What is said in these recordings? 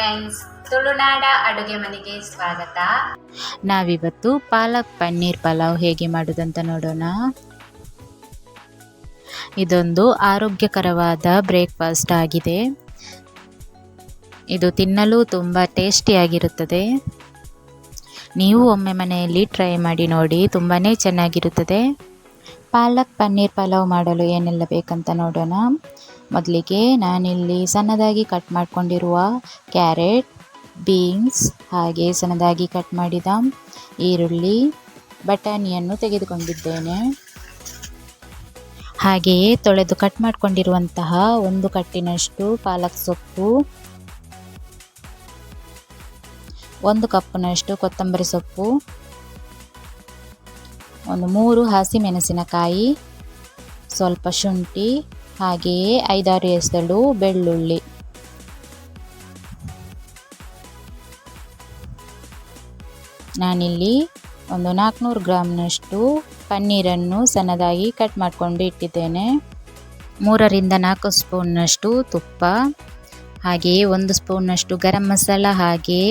Friends, ತುಳುನಾಡ ಅಡುಗೆ ಮನೆಗೆ ಸ್ವಾಗತ. ನಾವಿವತ್ತು ಪಾಲಕ್ ಪನ್ನೀರ್ ಪಲಾವ್ ಹೇಗೆ ಮಾಡೋದಂತ ನೋಡೋಣ. ಇದೊಂದು ಆರೋಗ್ಯಕರವಾದ ಬ್ರೇಕ್ಫಾಸ್ಟ್ ಆಗಿದೆ. ಇದು ತಿನ್ನಲು ತುಂಬ ಟೇಸ್ಟಿಯಾಗಿರುತ್ತದೆ. ನೀವು ಒಮ್ಮೆ ಮನೆಯಲ್ಲಿ ಟ್ರೈ ಮಾಡಿ ನೋಡಿ, ತುಂಬಾ ಚೆನ್ನಾಗಿರುತ್ತದೆ. ಪಾಲಕ್ ಪನ್ನೀರ್ ಪಲಾವ್ ಮಾಡಲು ಏನೆಲ್ಲ ಬೇಕಂತ ನೋಡೋಣ. ಮೊದಲಿಗೆ ನಾನಿಲ್ಲಿ ಸಣ್ಣದಾಗಿ ಕಟ್ ಮಾಡಿಕೊಂಡಿರುವ ಕ್ಯಾರೆಟ್, ಬೀನ್ಸ್, ಹಾಗೆ ಸಣ್ಣದಾಗಿ ಕಟ್ ಮಾಡಿದ ಈರುಳ್ಳಿ, ಬಟಾಣಿಯನ್ನು ತೆಗೆದುಕೊಂಡಿದ್ದೇನೆ. ಹಾಗೆಯೇ ತೊಳೆದು ಕಟ್ ಮಾಡಿಕೊಂಡಿರುವಂತಹ 1 ಕಟ್ಟಿನಷ್ಟು ಪಾಲಕ್ ಸೊಪ್ಪು, 1 ಕಪ್ನಷ್ಟು ಕೊತ್ತಂಬರಿ ಸೊಪ್ಪು, 3 ಹಸಿಮೆಣಸಿನಕಾಯಿ, ಸ್ವಲ್ಪ ಶುಂಠಿ, ಹಾಗೆಯೇ 5-6 ಎಸಳು ಬೆಳ್ಳುಳ್ಳಿ. ನಾನಿಲ್ಲಿ 400 ಗ್ರಾಮ್ನಷ್ಟು ಪನ್ನೀರನ್ನು ಸಣ್ಣದಾಗಿ ಕಟ್ ಮಾಡಿಕೊಂಡು ಇಟ್ಟಿದ್ದೇನೆ. 3-4 ಸ್ಪೂನ್ನಷ್ಟು ತುಪ್ಪ, ಹಾಗೆಯೇ 1 ಸ್ಪೂನ್ನಷ್ಟು ಗರಂ ಮಸಾಲ, ಹಾಗೆಯೇ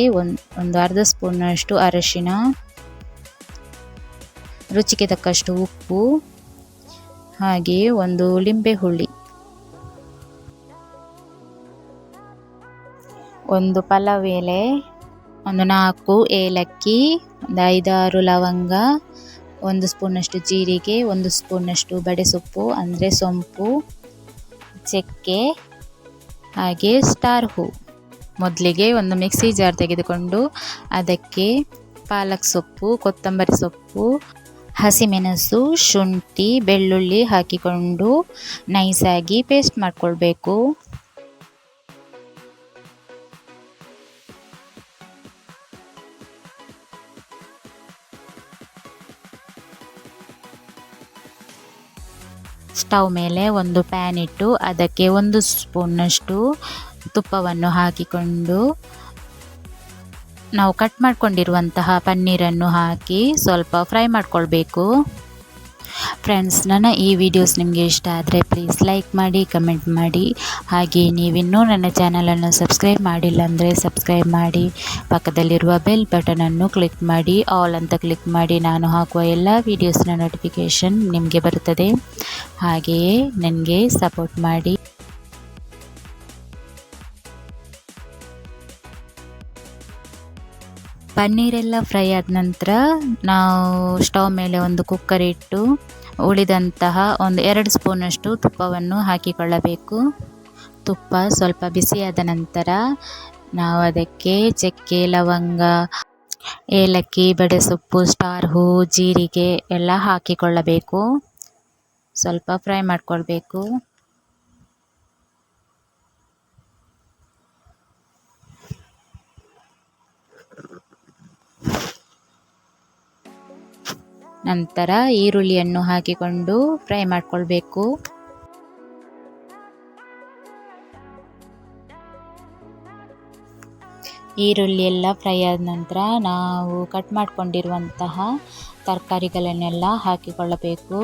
ಒಂದು ಅರ್ಧ ಸ್ಪೂನ್ನಷ್ಟು ಅರಿಶಿನ, ರುಚಿಗೆ ತಕ್ಕಷ್ಟು ಉಪ್ಪು, ಹಾಗೆಯೇ 1 ಲಿಂಬೆ ಹುಳಿ, 1 ಪಲಾವ್ ಎಲೆ, 4 ಏಲಕ್ಕಿ, 5-6 ಲವಂಗ, 1 ಸ್ಪೂನಷ್ಟು ಜೀರಿಗೆ, 1 ಸ್ಪೂನಷ್ಟು ಬಡೆಸೊಪ್ಪು ಅಂದರೆ ಸೊಂಪು, ಚಕ್ಕೆ, ಹಾಗೆ ಸ್ಟಾರ್ ಹೂ. ಮೊದಲಿಗೆ ಒಂದು ಮಿಕ್ಸಿ ಜಾರ್ ತೆಗೆದುಕೊಂಡು ಅದಕ್ಕೆ ಪಾಲಕ್ ಸೊಪ್ಪು, ಕೊತ್ತಂಬರಿ ಸೊಪ್ಪು, ಹಸಿಮೆಣಸು, ಶುಂಠಿ, ಬೆಳ್ಳುಳ್ಳಿ ಹಾಕಿಕೊಂಡು ನೈಸಾಗಿ ಪೇಸ್ಟ್ ಮಾಡಿಕೊಳ್ಬೇಕು. ಸ್ಟವ್ ಮೇಲೆ ಒಂದು ಪ್ಯಾನ್ ಇಟ್ಟು ಅದಕ್ಕೆ 1 ಸ್ಪೂನ್ನಷ್ಟು ತುಪ್ಪವನ್ನು ಹಾಕಿಕೊಂಡು ನಾವು ಕಟ್ ಮಾಡಿಕೊಂಡಿರುವಂತಹ ಪನ್ನೀರನ್ನು ಹಾಕಿ ಸ್ವಲ್ಪ ಫ್ರೈ ಮಾಡಿಕೊಳ್ಬೇಕು. ಫ್ರೆಂಡ್ಸ್, ನನ್ನ ಈ ವಿಡಿಯೋಸ್ ನಿಮಗೆ ಇಷ್ಟ ಆದರೆ ಪ್ಲೀಸ್ ಲೈಕ್ ಮಾಡಿ, ಕಮೆಂಟ್ ಮಾಡಿ. ಹಾಗೆ ನೀವಿನ್ನೂ ನನ್ನ ಚಾನಲನ್ನು ಸಬ್ಸ್ಕ್ರೈಬ್ ಮಾಡಿಲ್ಲ ಅಂದರೆ ಸಬ್ಸ್ಕ್ರೈಬ್ ಮಾಡಿ. ಪಕ್ಕದಲ್ಲಿರುವ ಬೆಲ್ ಬಟನನ್ನು ಕ್ಲಿಕ್ ಮಾಡಿ, ಆಲ್ ಅಂತ ಕ್ಲಿಕ್ ಮಾಡಿ. ನಾನು ಹಾಕುವ ಎಲ್ಲ ವೀಡಿಯೋಸ್ನ ನೋಟಿಫಿಕೇಷನ್ ನಿಮಗೆ ಬರುತ್ತದೆ. ಹಾಗೆಯೇ ನನಗೆ ಸಪೋರ್ಟ್ ಮಾಡಿ. ಪನ್ನೀರೆಲ್ಲ ಫ್ರೈ ಆದ ನಂತರ ನಾವು ಸ್ಟವ್ ಮೇಲೆ ಒಂದು ಕುಕ್ಕರ್ ಇಟ್ಟು ಉಳಿದಂತಹ 2 ಸ್ಪೂನಷ್ಟು ತುಪ್ಪವನ್ನು ಹಾಕಿಕೊಳ್ಳಬೇಕು. ತುಪ್ಪ ಸ್ವಲ್ಪ ಬಿಸಿಯಾದ ನಂತರ ನಾವು ಅದಕ್ಕೆ ಚಕ್ಕೆ, ಲವಂಗ, ಏಲಕ್ಕಿ, ಬಡೆಸೊಪ್ಪು, ಸ್ಟಾರ್ ಹೂ, ಜೀರಿಗೆ ಎಲ್ಲ ಹಾಕಿಕೊಳ್ಳಬೇಕು. ಸ್ವಲ್ಪ ಫ್ರೈ ಮಾಡಿಕೊಳ್ಬೇಕು. ನಂತರ ಈರುಳ್ಳಿಯನ್ನು ಹಾಕಿಕೊಂಡು ಫ್ರೈ ಮಾಡಿಕೊಳ್ಬೇಕು. ಈರುಳ್ಳಿ ಎಲ್ಲ ಫ್ರೈ ಆದ ನಂತರ ನಾವು ಕಟ್ ಮಾಡಿಕೊಂಡಿರುವಂತಹ ತರಕಾರಿಗಳನ್ನೆಲ್ಲ ಹಾಕಿಕೊಳ್ಳಬೇಕು.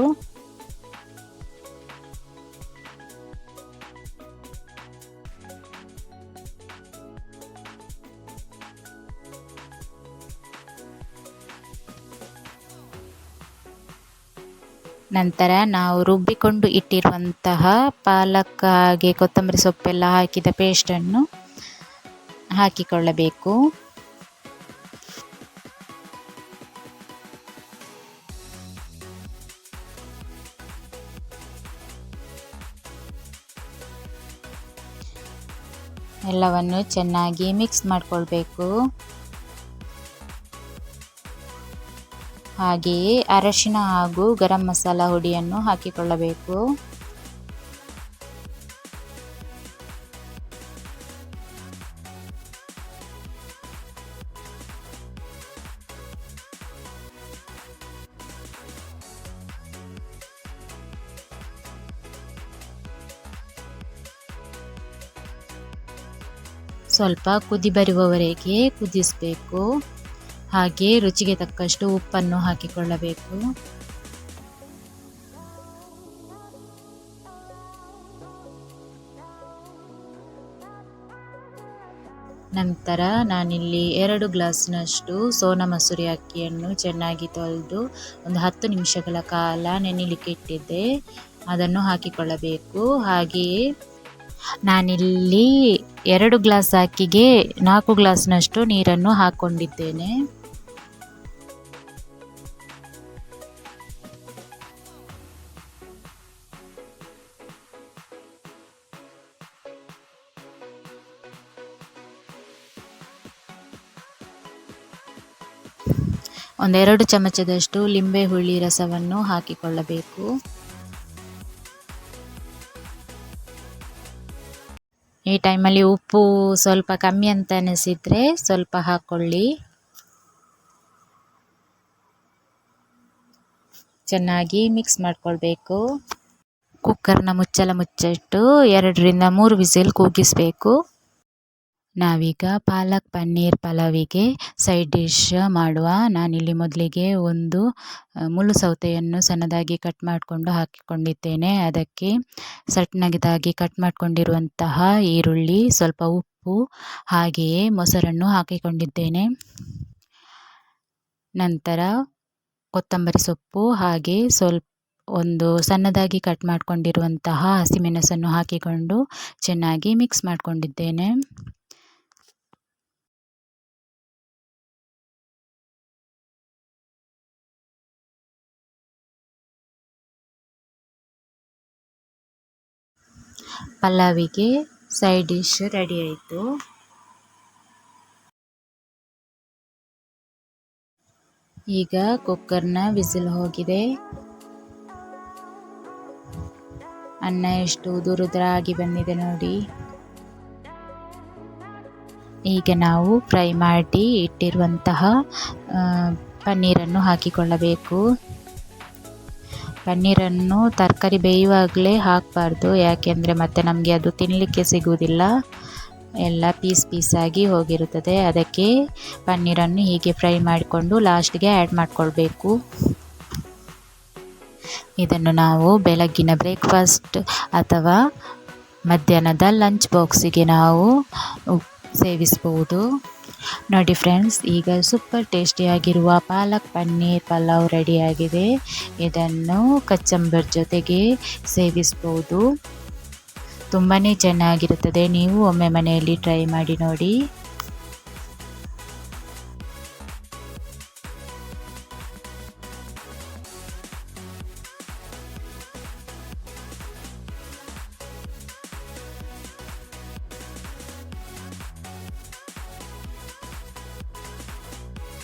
ನಂತರ ನಾವು ರುಬ್ಬಿಕೊಂಡು ಇಟ್ಟಿರುವಂತಹ ಪಾಲಕ್ ಹಾಗೆ ಕೊತ್ತಂಬರಿ ಸೊಪ್ಪೆಲ್ಲ ಹಾಕಿದ ಪೇಸ್ಟನ್ನು ಹಾಕಿಕೊಳ್ಳಬೇಕು. ಎಲ್ಲವನ್ನು ಚೆನ್ನಾಗಿ ಮಿಕ್ಸ್ ಮಾಡಿಕೊಳ್ಬೇಕು. ಹಾಗೆಯೇ ಅರಿಶಿನ ಹಾಗೂ ಗರಂ ಮಸಾಲ ಹುಡಿಯನ್ನು ಹಾಕಿಕೊಳ್ಳಬೇಕು. ಸ್ವಲ್ಪ ಕುದಿ ಬರುವವರೆಗೆ ಕುದಿಸಬೇಕು. ಹಾಗೆ ರುಚಿಗೆ ತಕ್ಕಷ್ಟು ಉಪ್ಪನ್ನು ಹಾಕಿಕೊಳ್ಳಬೇಕು. ನಂತರ ನಾನಿಲ್ಲಿ 2 ಗ್ಲಾಸ್ನಷ್ಟು ಸೋನಾ ಮಸೂರಿ ಅಕ್ಕಿಯನ್ನು ಚೆನ್ನಾಗಿ ತೊಳೆದು ಒಂದು 10 ನಿಮಿಷಗಳ ಕಾಲ ನೆನೆಯಲಿಕ್ಕೆ ಇಟ್ಟಿದ್ದೆ. ಅದನ್ನು ಹಾಕಿಕೊಳ್ಳಬೇಕು. ಹಾಗೆಯೇ ನಾನಿಲ್ಲಿ 2 ಗ್ಲಾಸ್ ಅಕ್ಕಿಗೆ 4 ಗ್ಲಾಸ್ನಷ್ಟು ನೀರನ್ನು ಹಾಕ್ಕೊಂಡಿದ್ದೇನೆ. ಒಂದೆರಡು ಚಮಚದಷ್ಟು ಲಿಂಬೆ ಹುಳಿ ರಸವನ್ನು ಹಾಕಿಕೊಳ್ಳಬೇಕು. ಈ ಟೈಮಲ್ಲಿ ಉಪ್ಪು ಸ್ವಲ್ಪ ಕಮ್ಮಿ ಅಂತ ಅನಿಸಿದರೆ ಸ್ವಲ್ಪ ಹಾಕ್ಕೊಳ್ಳಿ. ಚೆನ್ನಾಗಿ ಮಿಕ್ಸ್ ಮಾಡಿಕೊಳ್ಬೇಕು. ಕುಕ್ಕರ್ನ ಮುಚ್ಚಳ ಮುಚ್ಚಿಟ್ಟು 2 ರಿಂದ 3 ವಿಸಿಲ್ ಕೂಗಿಸಬೇಕು. ನಾವೀಗ ಪಾಲಕ್ ಪನ್ನೀರ್ ಪಲಾವಿಗೆ ಸೈಡ್ ಡಿಶ್ ಮಾಡುವ. ನಾನಿಲ್ಲಿ ಮೊದಲಿಗೆ ಒಂದು ಮುಳ್ಳು ಸೌತೆಯನ್ನು ಸಣ್ಣದಾಗಿ ಕಟ್ ಮಾಡಿಕೊಂಡು ಹಾಕಿಕೊಂಡಿದ್ದೇನೆ. ಅದಕ್ಕೆ ಸಣ್ಣದಾಗಿ ಕಟ್ ಮಾಡಿಕೊಂಡಿರುವಂತಹ ಈರುಳ್ಳಿ, ಸ್ವಲ್ಪ ಉಪ್ಪು ಹಾಗೆಯೇ ಮೊಸರನ್ನು ಹಾಕಿಕೊಂಡಿದ್ದೇನೆ. ನಂತರ ಕೊತ್ತಂಬರಿ ಸೊಪ್ಪು ಹಾಗೆ ಒಂದು ಸಣ್ಣದಾಗಿ ಕಟ್ ಮಾಡಿಕೊಂಡಿರುವಂತಹ ಹಸಿಮೆಣಸನ್ನು ಹಾಕಿಕೊಂಡು ಚೆನ್ನಾಗಿ ಮಿಕ್ಸ್ ಮಾಡಿಕೊಂಡಿದ್ದೇನೆ. ಪಲಾವಿಗೆ ಸೈಡ್ ಡಿಶ್ ರೆಡಿ ಆಯಿತು. ಈಗ ಕುಕ್ಕರ್ನ ವಿಸಿಲ್ ಹೋಗಿದೆ. ಅನ್ನ ಎಷ್ಟು ಉದುರುದ್ರಾಗಿ ಬಂದಿದೆ ನೋಡಿ. ಈಗ ನಾವು ಫ್ರೈ ಮಾಡಿ ಇಟ್ಟಿರುವಂತಹ ಪನ್ನೀರನ್ನು ಹಾಕಿಕೊಳ್ಳಬೇಕು. ಪನ್ನೀರನ್ನು ತರಕಾರಿ ಬೇಯುವಾಗಲೇ ಹಾಕಬಾರ್ದು, ಯಾಕೆಂದರೆ ಮತ್ತೆ ನಮಗೆ ಅದು ತಿನ್ನಲಿಕ್ಕೆ ಸಿಗುವುದಿಲ್ಲ, ಎಲ್ಲ ಪೀಸಾಗಿ ಹೋಗಿರುತ್ತದೆ. ಅದಕ್ಕೆ ಪನ್ನೀರನ್ನು ಹೀಗೆ ಫ್ರೈ ಮಾಡಿಕೊಂಡು ಲಾಸ್ಟ್ಗೆ ಆ್ಯಡ್ ಮಾಡಿಕೊಳ್ಬೇಕು. ಇದನ್ನು ನಾವು ಬೆಳಗ್ಗಿನ ಬ್ರೇಕ್ಫಾಸ್ಟ್ ಅಥವಾ ಮಧ್ಯಾಹ್ನದ ಲಂಚ್ ಬಾಕ್ಸಿಗೆ ನಾವು ಸೇವಿಸಬಹುದು. ನೋಡಿ ಫ್ರೆಂಡ್ಸ್, ಈಗ ಸೂಪರ್ ಟೇಸ್ಟಿಯಾಗಿರುವ ಪಾಲಕ್ ಪನ್ನೀರ್ ಪಲಾವ್ ರೆಡಿಯಾಗಿದೆ. ಇದನ್ನು ಕಚಂಬರ್ ಜೊತೆಗೆ ಸೇವಿಸಬಹುದು. ತುಂಬಾ ಚೆನ್ನಾಗಿರುತ್ತದೆ. ನೀವು ಒಮ್ಮೆ ಮನೆಯಲ್ಲಿ ಟ್ರೈ ಮಾಡಿ ನೋಡಿ.